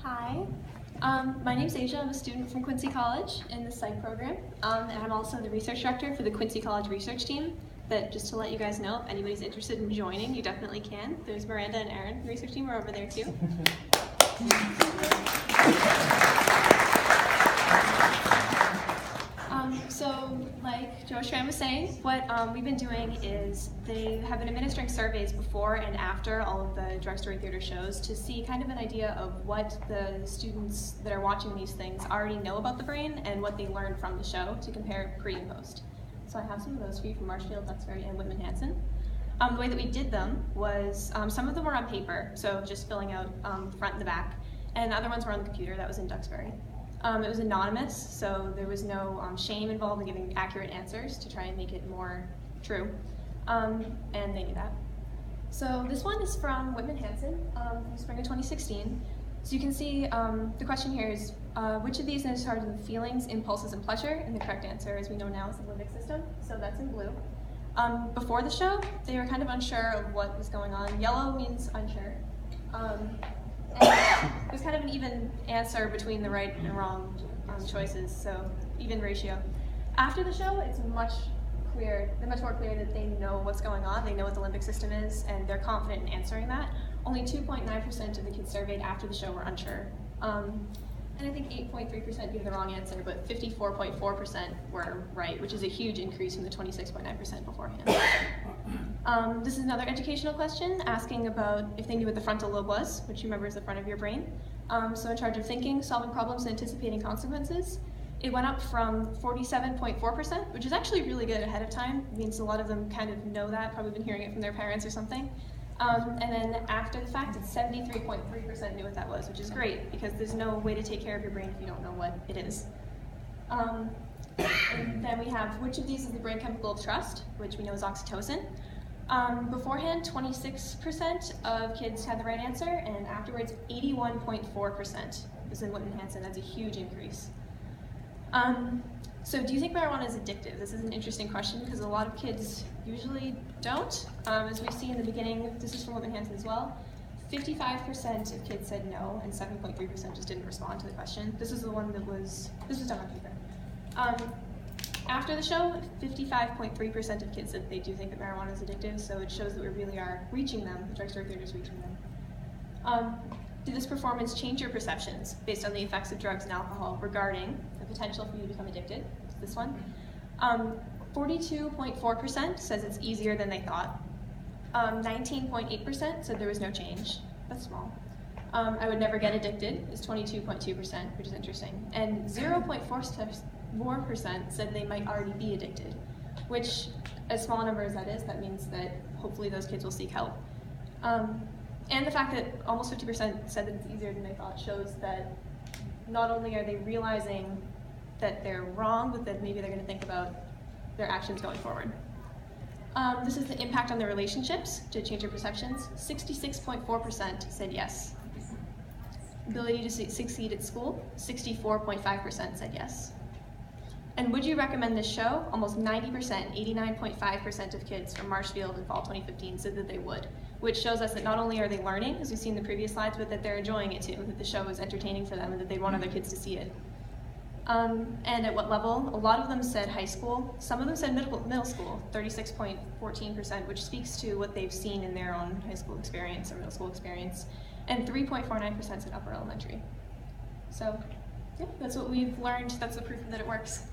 Hi, my name's Asia. I'm a student from Quincy College in the psych program, and I'm also the research director for the Quincy College research team. But just to let you guys know, if anybody's interested in joining, you definitely can. There's Miranda and Aaron, the research team, are over there too. So, like Joe Schramm was saying, what we've been doing is they have been administering surveys before and after all of the drugstore theater shows to see kind of an idea of what the students that are watching these things already know about the brain and what they learned from the show to compare pre and post. So I have some of those for you from Marshfield, Duxbury, and Whitman-Hanson. The way that we did them was some of them were on paper, so just filling out the front and the back, and other ones were on the computer. That was in Duxbury. It was anonymous, so there was no shame involved in giving accurate answers to try and make it more true, and they knew that. So this one is from Whitman-Hanson, from spring of 2016. So you can see the question here is, which of these is charged with feelings, impulses, and pleasure? And the correct answer, as we know now, is the limbic system, so that's in blue. Before the show, they were kind of unsure of what was going on. Yellow means unsure. And there's kind of an even answer between the right and wrong choices, so even ratio. After the show, it's much more clear that they know what's going on, they know what the limbic system is, and they're confident in answering that. Only 2.9% of the kids surveyed after the show were unsure. And I think 8.3% gave the wrong answer, but 54.4% were right, which is a huge increase from the 26.9% beforehand. This is another educational question asking about if they knew what the frontal lobe was, which you remember is the front of your brain. So in charge of thinking, solving problems, and anticipating consequences. It went up from 47.4%, which is actually really good ahead of time. It means a lot of them kind of know that, probably been hearing it from their parents or something. And then after the fact, it's 73.3% knew what that was, which is great, because there's no way to take care of your brain if you don't know what it is. And then we have, which of these is the brain chemical of trust, which we know is oxytocin. Beforehand, 26% of kids had the right answer, and afterwards, 81.4% was in Whitman-Hanson. That's a huge increase. So do you think marijuana is addictive? This is an interesting question because a lot of kids usually don't. As we see in the beginning, this is from Whitman-Hanson as well, 55% of kids said no, and 7.3% just didn't respond to the question. This is the one that was done on paper. After the show, 55.3% of kids said they do think that marijuana is addictive, so it shows that we really are reaching them, the drugstore theater is reaching them. Did this performance change your perceptions based on the effects of drugs and alcohol regarding the potential for you to become addicted? It's this one. 42.4% says it's easier than they thought. 19.8% said there was no change. That's small. I would never get addicted is 22.2%, which is interesting. And 0.4% said they might already be addicted, which, as small a number as that is, that means that hopefully those kids will seek help. And the fact that almost 50% said that it's easier than they thought shows that not only are they realizing that they're wrong, but that maybe they're going to think about their actions going forward. This is the impact on their relationships to change their perceptions. 66.4% said yes. Ability to succeed at school, 64.5% said yes. And would you recommend this show? Almost 90%, 89.5% of kids from Marshfield in fall 2015 said that they would, which shows us that not only are they learning, as we've seen in the previous slides, but that they're enjoying it too, that the show is entertaining for them and that they want other kids to see it. And at what level? A lot of them said high school. Some of them said middle school, 36.14%, which speaks to what they've seen in their own high school experience or middle school experience. And 3.49% said upper elementary. So, yeah, that's what we've learned. That's the proof that it works.